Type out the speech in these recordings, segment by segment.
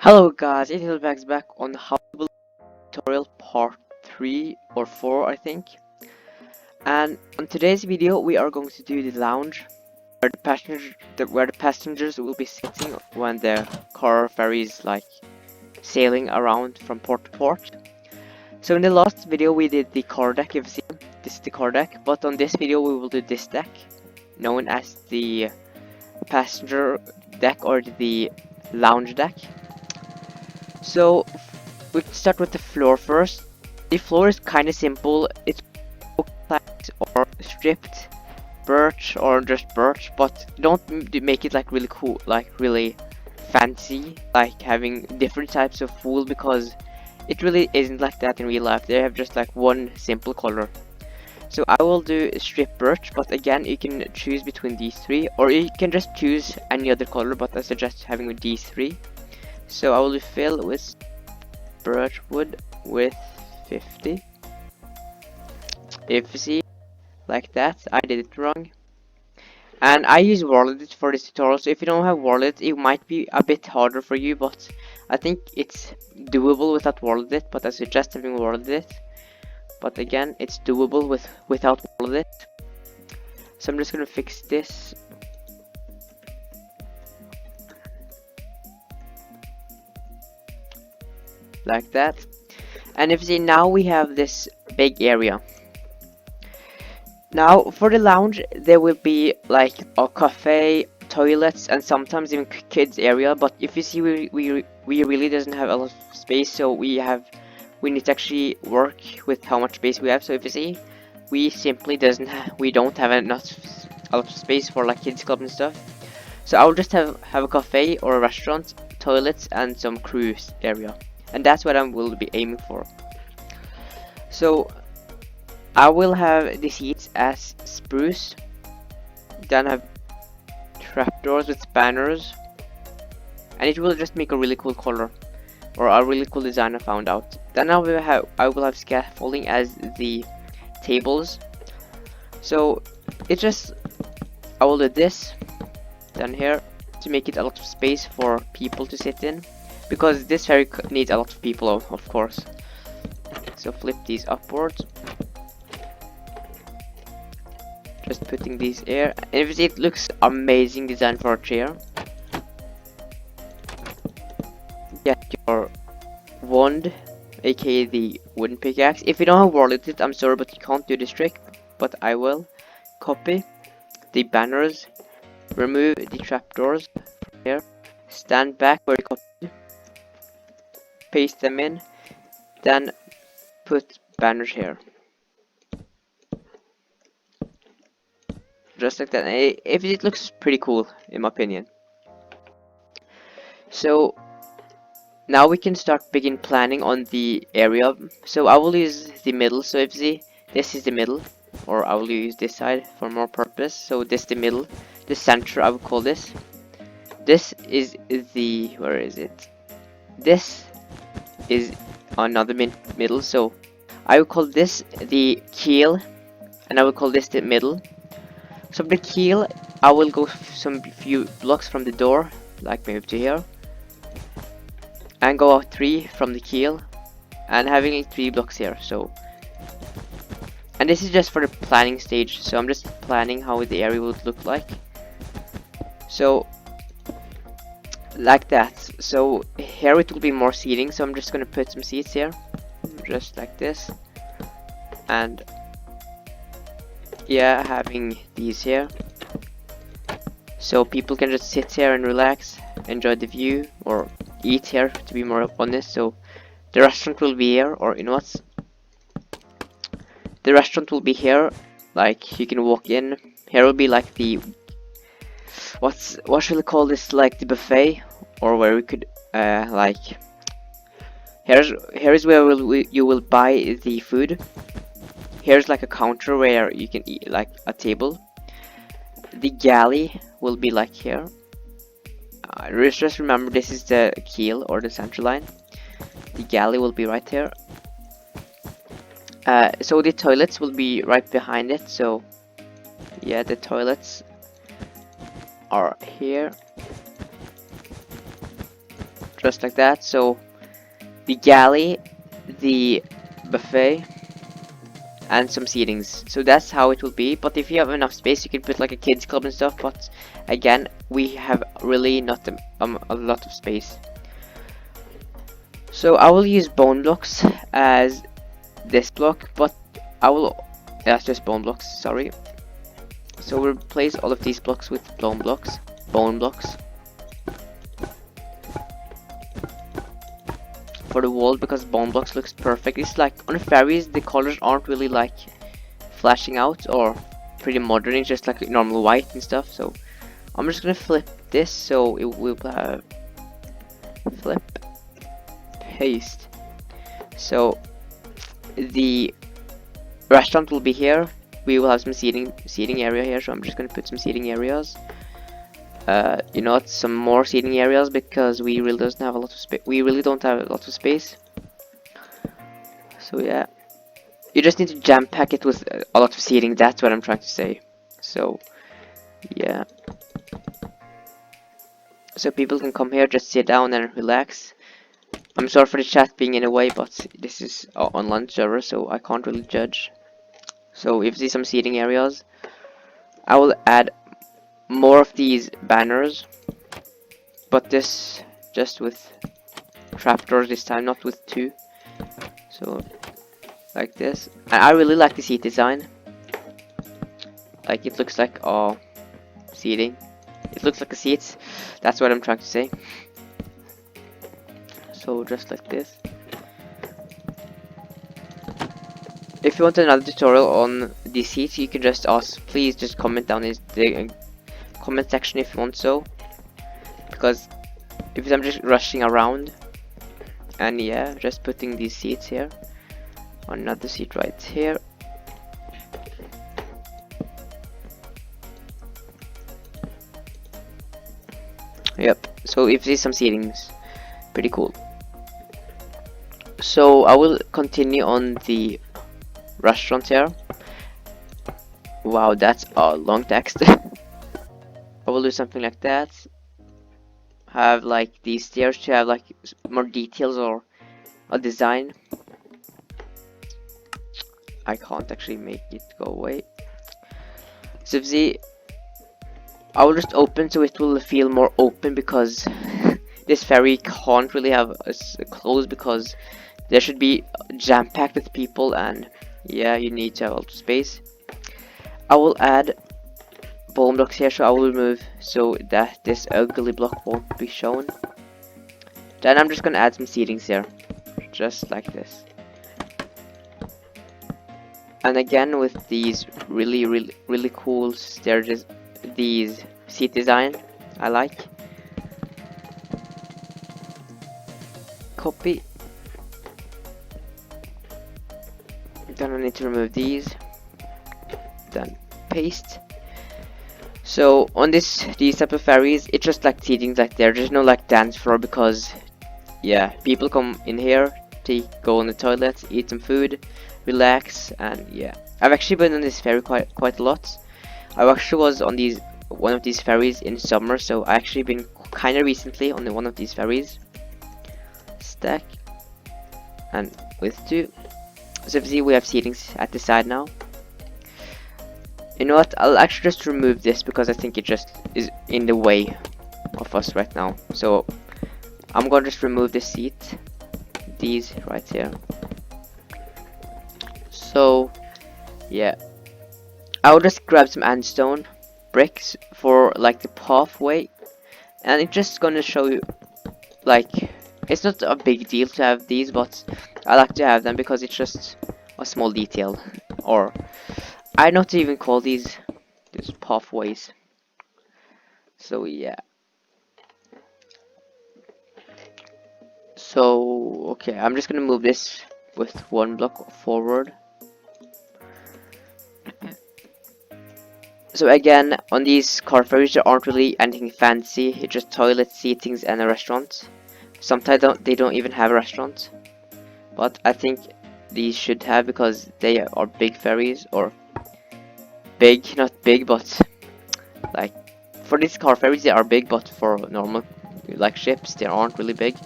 Hello guys, it is back on how to build tutorial part 3 or 4 I think. And on today's video we are going to do the lounge where the passengers will be sitting when the car ferries like sailing around from port to port. So in the last video we did the car deck, you've seen this is the car deck, but on this video we will do this deck known as the passenger deck or the lounge deck. So we start with the floor first. The floor is kind of simple. It's planks or stripped birch or just birch, but don't make it like really cool, like really fancy, like having different types of wool, because it really isn't like that in real life. They have just like one simple color. So I will do strip birch, but again you can choose between these three, or you can just choose any other color, but I suggest having these three. So I will fill with birch wood with 50. If you see, like that, I did it wrong. And I use Warlet for this tutorial, so if you don't have Warlet, it might be a bit harder for you, but I think it's doable without Warlet, but I suggest having Warlet. But again, it's doable without Warlet. So I'm just gonna fix this. Like that. And if you see, now we have this big area. Now for the lounge there will be like a cafe, toilets, and sometimes even kids area, but if you see, we really doesn't have a lot of space, so we need to actually work with how much space we have. So if you see, we simply don't have a lot of space for like kids club and stuff. So I'll just have a cafe or a restaurant, toilets, and some cruise area. And that's what I will be aiming for. So I will have the seats as spruce, then have trapdoors with spanners, and it will just make a really cool color, or a really cool design I found out. Then I will have scaffolding as the tables. So I will do this down here to make it a lot of space for people to sit in, because this ferry needs a lot of people, of course. So flip these upwards, just putting these here, and if you see, it looks amazing design for a chair. Get your wand, aka the wooden pickaxe. If you don't have Warlet, I'm sorry, but you can't do this trick, but I will. Copy the banners, remove the trapdoors from here, stand back where you copied, paste them in, then put banners here. Just like that. If it looks pretty cool in my opinion. So now we can begin planning on the area. So I will use the middle. So if you see, this is the middle, or I will use this side for more purpose. So this is the middle, the center I would call this. This is the, where is it? This is another middle, so I will call this the keel, and I will call this the middle. So the keel, I will go some few blocks from the door, like maybe to here, and go out 3 from the keel, and having 3 blocks here. So, and this is just for the planning stage, so I'm just planning how the area would look like. So like that. So here it will be more seating, so I'm just gonna put some seats here, just like this, and yeah, having these here, so people can just sit here and relax, enjoy the view, or eat here, to be more honest. So the restaurant will be here, or you know what, the restaurant will be here, like you can walk in. Here will be like the, what should we call this, like the buffet, or where we could like, here is where you will buy the food. Here's like a counter where you can eat, like a table. The galley will be like here. Just remember, this is the keel or the center line. The galley will be right here. So the toilets will be right behind it. So yeah, the toilets are here. just like that. So the galley, the buffet, and some seatings. So that's how it will be. But if you have enough space, you can put like a kids club and stuff. But again, we have really not a lot of space. So I will use bone blocks as this block, but I will, that's just bone blocks, sorry. So we'll replace all of these blocks with bone blocks. For the wall, because bone blocks looks perfect. It's like on the ferries, the colors aren't really like flashing out or pretty modern. It's just like normal white and stuff. So I'm just gonna flip this so it will have flip, paste. So the restaurant will be here. We will have some seating area here. So I'm just gonna put some seating areas. You know what, some more seating areas, because we really don't have a lot of space. So yeah, you just need to jam pack it with a lot of seating. That's what I'm trying to say. So yeah, so people can come here, just sit down and relax. I'm sorry for the chat being in a way, but this is online server, so I can't really judge. So if you see some seating areas, I will add more of these banners, but this just with trapdoors this time, not with two. So like this. And I really like the seat design. Like it looks like seating. It looks like a seat. That's what I'm trying to say. So just like this. If you want another tutorial on these seats, you can just ask. Please just comment down in the comment section if you want so. Because if I'm just rushing around, and yeah, just putting these seats here. Another seat right here. Yep, so if there's some seatings, pretty cool. So I will continue on the restaurant here. Wow, that's a long text. I will do something like that. Have like these stairs to have like more details or a design. I can't actually make it go away. So see, I will just open so it will feel more open, because this ferry can't really have a close, because there should be jam-packed with people, and yeah, you need to have a lot of space. I will add bone blocks here, so I will remove so that this ugly block won't be shown. Then I'm just gonna add some seatings here, just like this. And again with these really cool stairs, these seat design I like. Copy. Then I need to remove these. Then paste. So on these type of ferries, it's just like seating like there's no like dance floor, because yeah, people come in here, they go on the toilet, eat some food, relax, and yeah. I've actually been on this ferry quite a lot. I actually was on one of these ferries in summer, so I actually been kind of recently on one of these ferries. Stack and with two. So if you see, we have seatings at the side now. You know what? I'll actually just remove this, because I think it just is in the way of us right now. So I'm gonna just remove the seat, these right here. So yeah, I'll just grab some sandstone bricks for like the pathway, and it's just gonna show you, like, it's not a big deal to have these, but I like to have them because it's just a small detail. Or I don't even call these pathways. So yeah. So okay, I'm just gonna move this with one block forward. So again, on these car ferries, there aren't really anything fancy. It's just toilets, seatings, and a restaurant. Sometimes they don't even have a restaurant, but I think these should have, because they are big ferries, or big, not big, but like for these car ferries they are big, but for normal like ships. They aren't really big.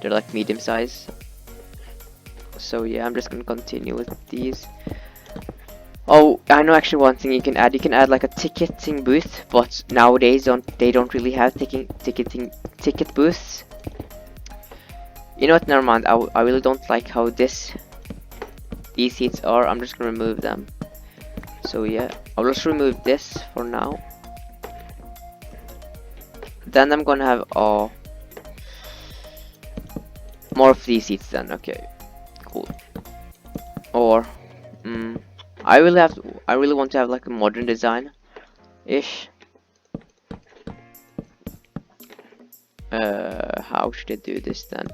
They're like medium size. So yeah, I'm just gonna continue with these. Oh, I know actually one thing you can add. You can add like a ticketing booth, but nowadays they don't really have ticket booths. You know what? Never mind. I really don't like how these seats are. I'm just gonna remove them. So yeah, I'll just remove this for now. Then I'm gonna have more of these seats then. Okay, cool. Or I really want to have like a modern design ish. How should I do this then?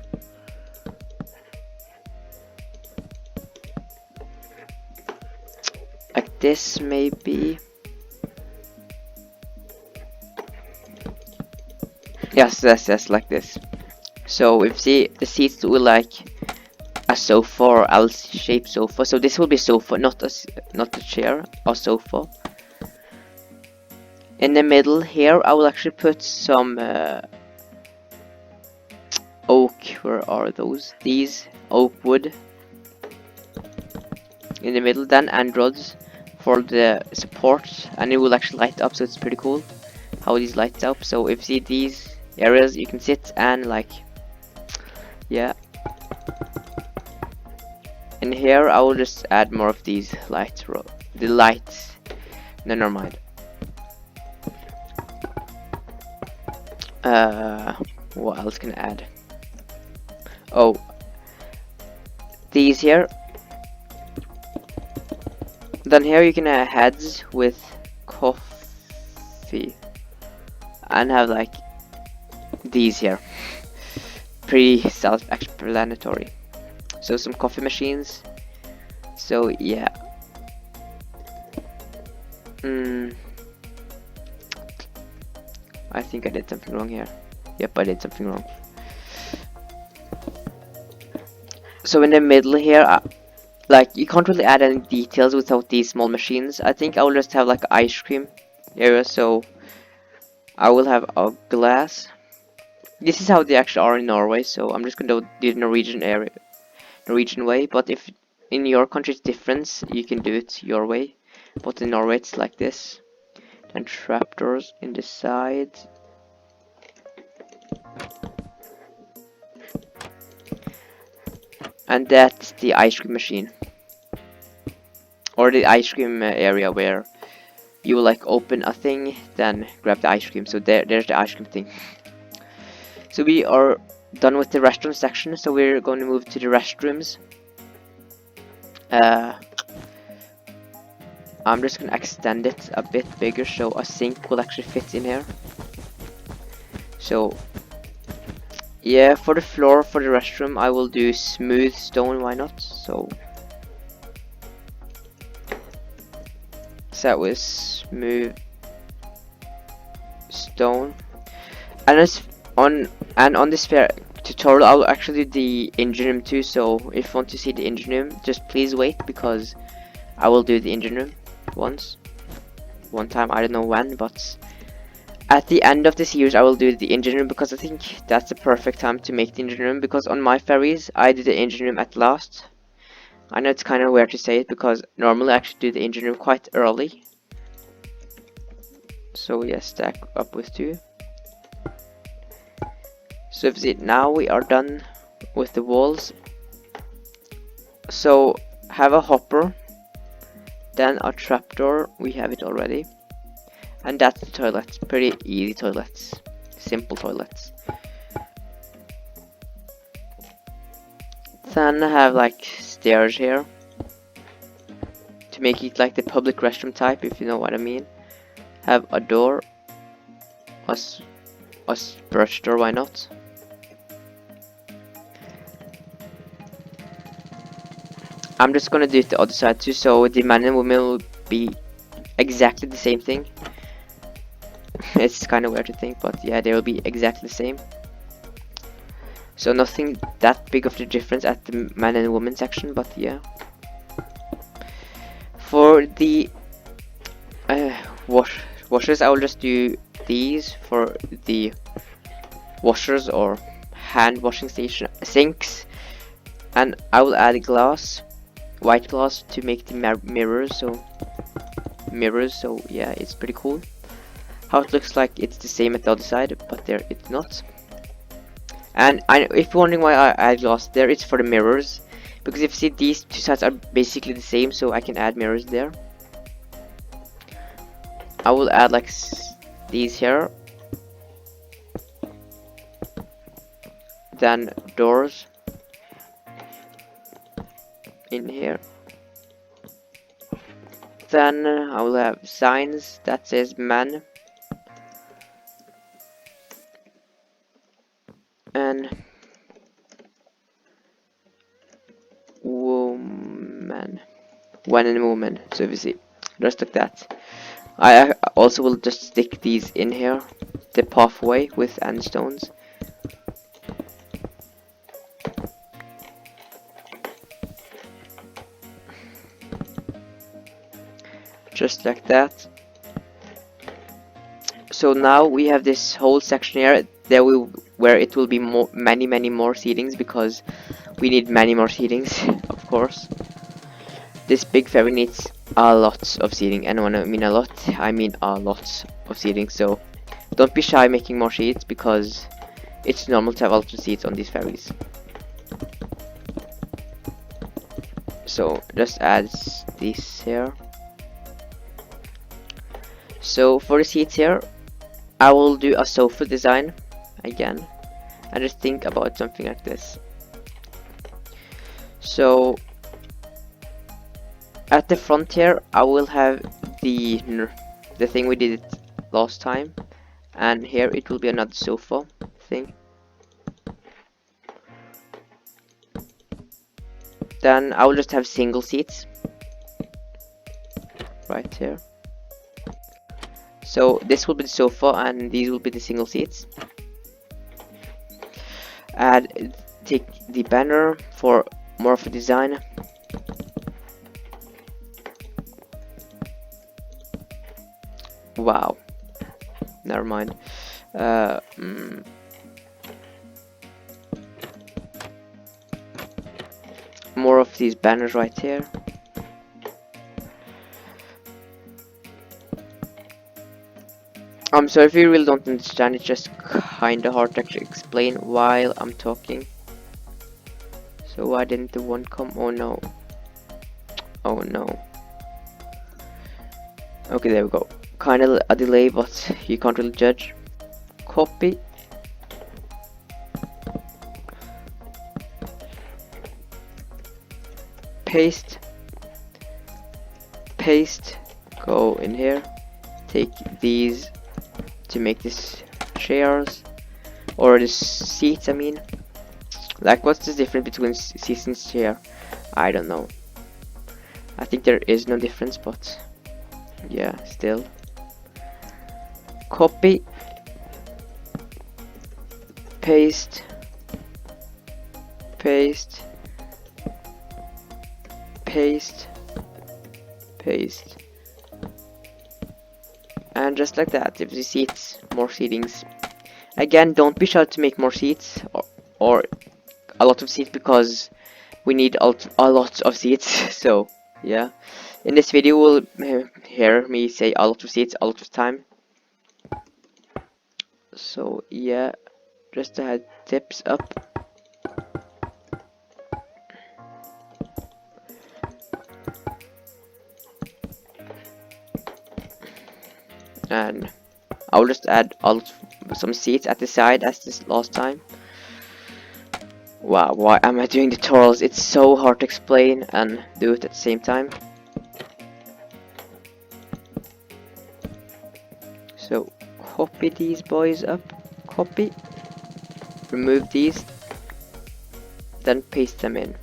Like this maybe. Yes, like this. So if the seats will like a sofa or L-shaped sofa. So this will be sofa, not a chair, a sofa. In the middle here, I will actually put some oak. Where are those? These oak wood in the middle. Then and rods for the support, and it will actually light up. So it's pretty cool how these lights up. So if you see these areas, you can sit and like, yeah. And here I will just add more of these lights. The lights. No, never mind. What else can I add? Oh, these here. Then here you can add heads with coffee, and have like these here. Pretty self-explanatory. So some coffee machines. So yeah. I think I did something wrong here. Yep, I did something wrong. So in the middle here, like you can't really add any details without these small machines. I think I will just have like ice cream area. So I will have a glass. This is how they actually are in Norway. So I'm just gonna do the Norwegian way. But if in your country it's different, you can do it your way. But in Norway it's like this. And trapdoors in the sides. And that's the ice cream machine. Or the ice cream area where you will like open a thing, then grab the ice cream. So there's the ice cream thing. So we are done with the restaurant section. So we're going to move to the restrooms. I'm just gonna extend it a bit bigger so a sink will actually fit in here. So yeah, for the floor for the restroom I will do smooth stone, why not? So that was smooth stone. And on this tutorial I'll actually do the engine room too, so if you want to see the engine room, just please wait, because I will do the engine room one time, I don't know when, but at the end of the series I will do the engine room, because I think that's the perfect time to make the engine room, because on my ferries I do the engine room at last. I know it's kind of weird to say it, because normally I actually do the engine room quite early. So yes, stack up with 2. So if you see, now we are done with the walls. So have a hopper, then a trapdoor, we have it already. And that's the toilets, pretty easy toilets, simple toilets. Then I have like stairs here, to make it like the public restroom type, if you know what I mean. Have a door, a brush door, why not? I'm just gonna do it the other side too, so the man and woman will be exactly the same thing. It's kind of weird to think, but yeah, they will be exactly the same. So nothing that big of the difference at the man and woman section, but yeah. For the washers, I will just do these for the washers or hand washing station sinks, and I will add glass, white glass, to make the mirrors. So yeah, it's pretty cool how it looks like it's the same at the other side, but there it's not. And if you're wondering why I add glass there, it's for the mirrors, because if you see, these two sides are basically the same, so I can add mirrors there. I will add like these here, then doors in here, then I will have signs that says man and woman, one and woman. So if you see, just like that. I also will just stick these in here, the pathway with stones. Just like that. So now we have this whole section here where it will be many more seatings, because we need many more seatings, of course. This big ferry needs a lot of seating, and when I mean a lot, I mean a lot of seating. So don't be shy making more seats, because it's normal to have a lot of seats on these ferries. So just add this here. So for the seats here, I will do a sofa design again, and just think about something like this. So at the front here, I will have the thing we did it last time, and here it will be another sofa thing. Then I will just have single seats right here. So this will be the sofa, and these will be the single seats. Take the banner for more of a design. Wow, never mind. More of these banners right here. I'm sorry if you really don't understand, it's just kinda hard to actually explain while I'm talking. So why didn't the one come? Oh no. Oh no. Okay, there we go. Kinda a delay, but you can't really judge. Copy. Paste. Paste. Go in here. Take these to make this chairs, or the seats, I mean. Like, what's the difference between seats and chair? I don't know. I think there is no difference, but yeah, still. Copy, paste, paste, paste, paste. And just like that, if you see it's more seatings. Again, don't be shy to make more seats, or a lot of seats, because we need a lot of seats. So yeah, in this video we'll hear me say a lot of seats a lot of time. So yeah, just to add tips up. And I'll just add some seats at the side as this last time. Wow, why am I doing tutorials? It's so hard to explain and do it at the same time. So copy these boys up, copy, remove these, then paste them in.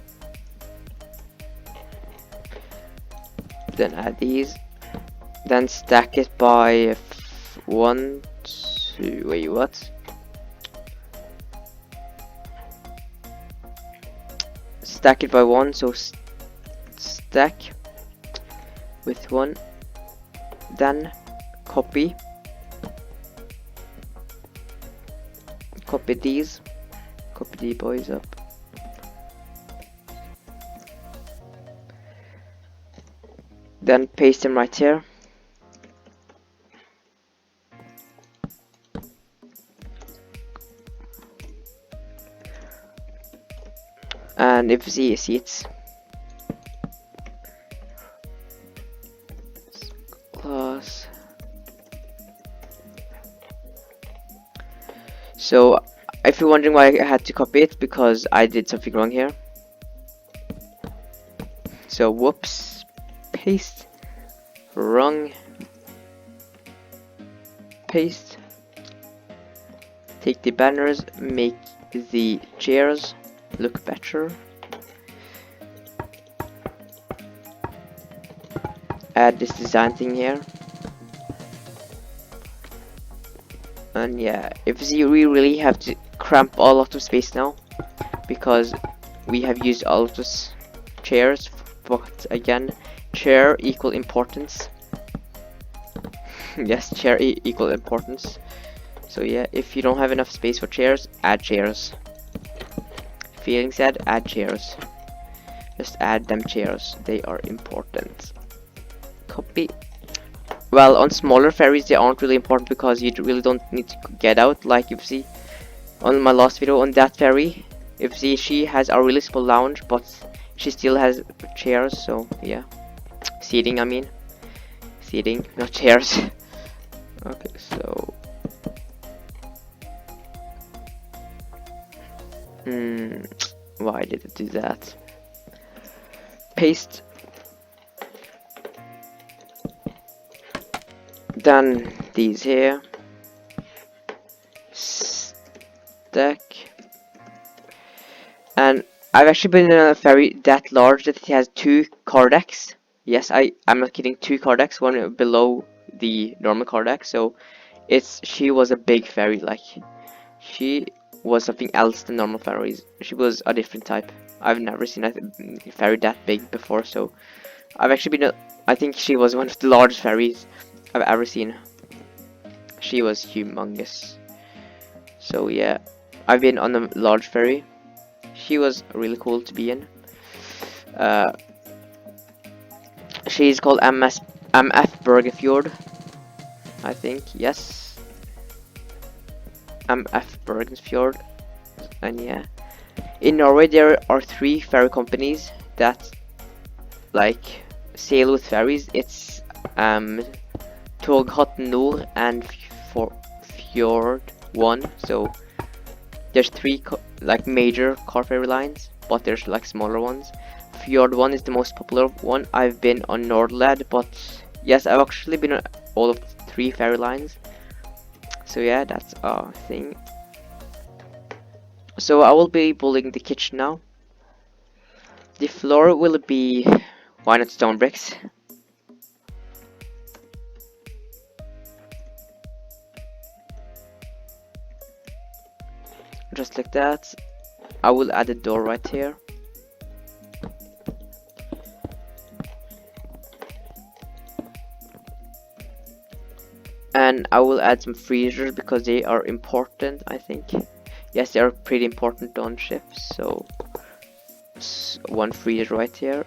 Then add these, then stack it by 1, 2, wait, what? Stack it by 1, so stack with 1, then copy copy these. Copy the boys up. Then paste them right here. And if you see seats, class. So if you're wondering why I had to copy it, because I did something wrong here. So whoops, paste, wrong, paste. Take the banners, make the chairs look better. Add this design thing here. And yeah, if you see, we really have to cramp a lot of space now, because we have used all of those chairs. But again, chair equal importance. Yes, chair equal importance. So yeah, if you don't have enough space for chairs, add chairs. Feeling sad, add chairs. Just add them chairs, they are important. Copy. Well, on smaller ferries they aren't really important because you really don't need to get out. Like you see on my last video on that ferry, if you see, she has a really small lounge, but she still has chairs. So yeah, seating, I mean seating, not chairs. Okay, so why did it do that? Paste. Then these here, stack. And I've actually been in a ferry that large that it has 2 car decks. Yes, I'm not kidding, 2 car decks, one below the normal car deck. So she was a big ferry, like she was something else than normal ferries. She was a different type. I've never seen a ferry that big before, so I've actually been I think she was one of the largest ferries I've ever seen. She was humongous. So yeah, I've been on a large ferry. She was really cool to be in. She's called MF Bergenfjord, I think. Yes, MF Bergenfjord. And yeah, in Norway there are 3 ferry companies that like sail with ferries. It's Toghatten Nord and Fjord 1. So there's 3 like major car ferry lines, but there's like smaller ones. Fjord 1 is the most popular one. I've been on Nordland, but yes, I've actually been on all of 3 ferry lines. So yeah, that's a thing. So I will be building the kitchen now. The floor will be, why not stone bricks? Just like that. I will add a door right here. And I will add some freezers because they are important, I think. Yes, they are pretty important on ships. So 1 freezer right here.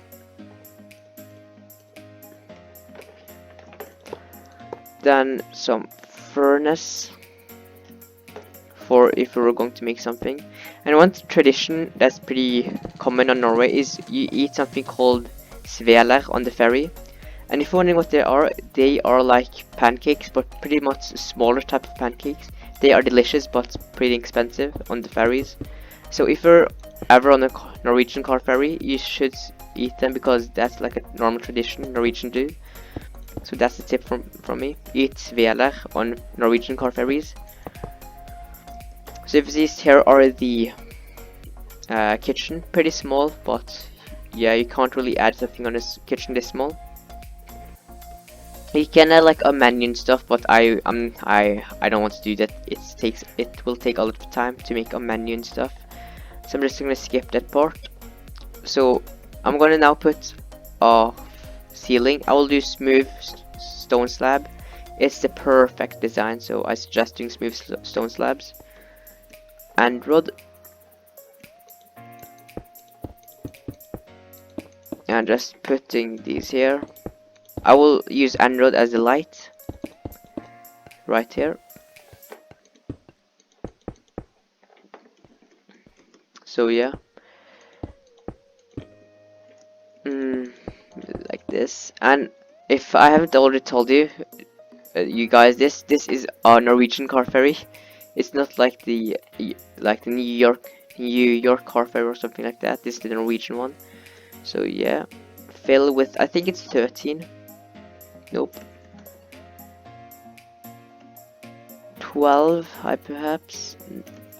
Then some furnace for if we were going to make something. And one tradition that's pretty common on Norway is you eat something called sveler on the ferry. And if you're wondering what they are like pancakes, but pretty much smaller type of pancakes. They are delicious but pretty expensive on the ferries. So if you're ever on a Norwegian car ferry, you should eat them because that's like a normal tradition Norwegian do. So that's the tip from me. Eat sveler on Norwegian car ferries. So if these here are the kitchen, pretty small, but yeah, you can't really add something on this kitchen this small. You can add like a menu and stuff, but I don't want to do that. It will take a lot of time to make a menu and stuff. So I'm just gonna skip that part. So I'm gonna now put a ceiling. I will do smooth stone slab. It's the perfect design, so I suggest doing smooth stone slabs. Android, and just putting these here. I will use Android as the light right here. So yeah, like this. And if I haven't already told you, you guys, this is a Norwegian car ferry. It's not like the New York car ferry or something like that. This is the Norwegian one. So yeah, fill with, I think it's 13. Nope. 12, I perhaps.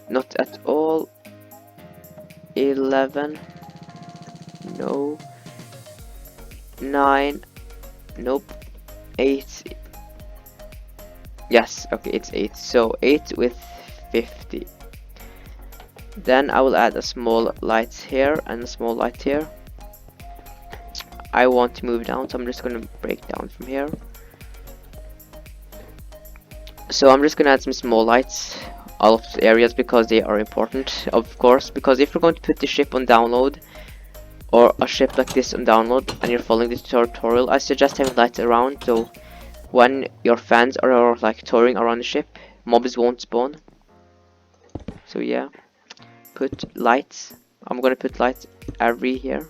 Not at all. 11. No. 9. Nope. 8. Yes, okay, it's 8. So 8 with 50. Then I will add a small light here and a small light here. I want to move down, so I'm just gonna break down from here. So I'm just gonna add some small lights all of the areas because they are important, of course, because if you're going to put the ship on download or a ship like this on download and you're following the tutorial, I suggest having lights around, so when your fans are like touring around the ship, mobs won't spawn. So yeah, put lights. I'm gonna put lights every here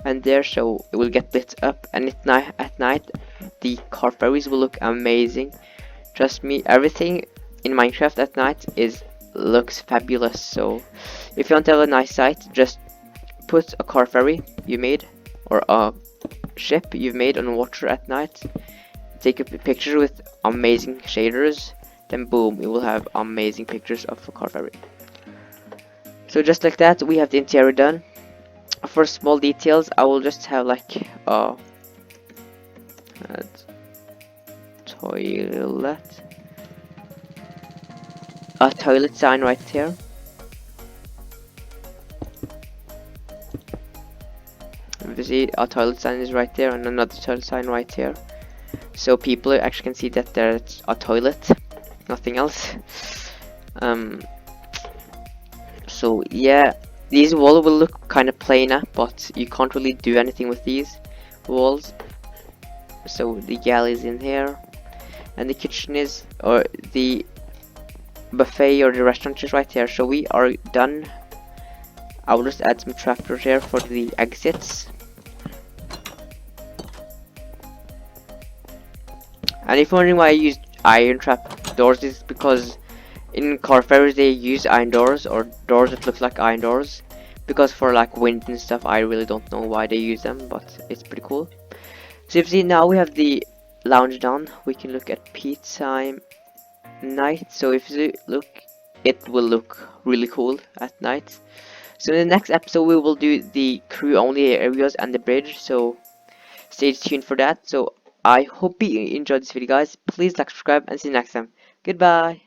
and there, so it will get lit up, and at night the car ferries will look amazing. Trust me, everything in Minecraft at night looks fabulous. So if you want to have a nice sight, just put a car ferry you made or a ship you've made on water at night, take a picture with amazing shaders, then boom, you will have amazing pictures of a car ferry. So just like that, we have the interior done. For small details, I will just have like a toilet sign right here. You see, a toilet sign is right there, and another toilet sign right here. So people actually can see that there's a toilet, nothing else. So yeah, these walls will look kind of plainer, but you can't really do anything with these walls. So the galley is in here, and the kitchen is, or the buffet or the restaurant is right here. So we are done. I will just add some trapdoors here for the exits. And if you're wondering why I used iron trap doors, is because in car ferries they use iron doors or doors that look like iron doors, because for like wind and stuff. I really don't know why they use them, but it's pretty cool. So you see, now we have the lounge done. We can look at peak time night. So if you look, it will look really cool at night. So in the next episode we will do the crew only areas and the bridge, so stay tuned for that. So I hope you enjoyed this video, guys. Please like, subscribe, and see you next time. Goodbye.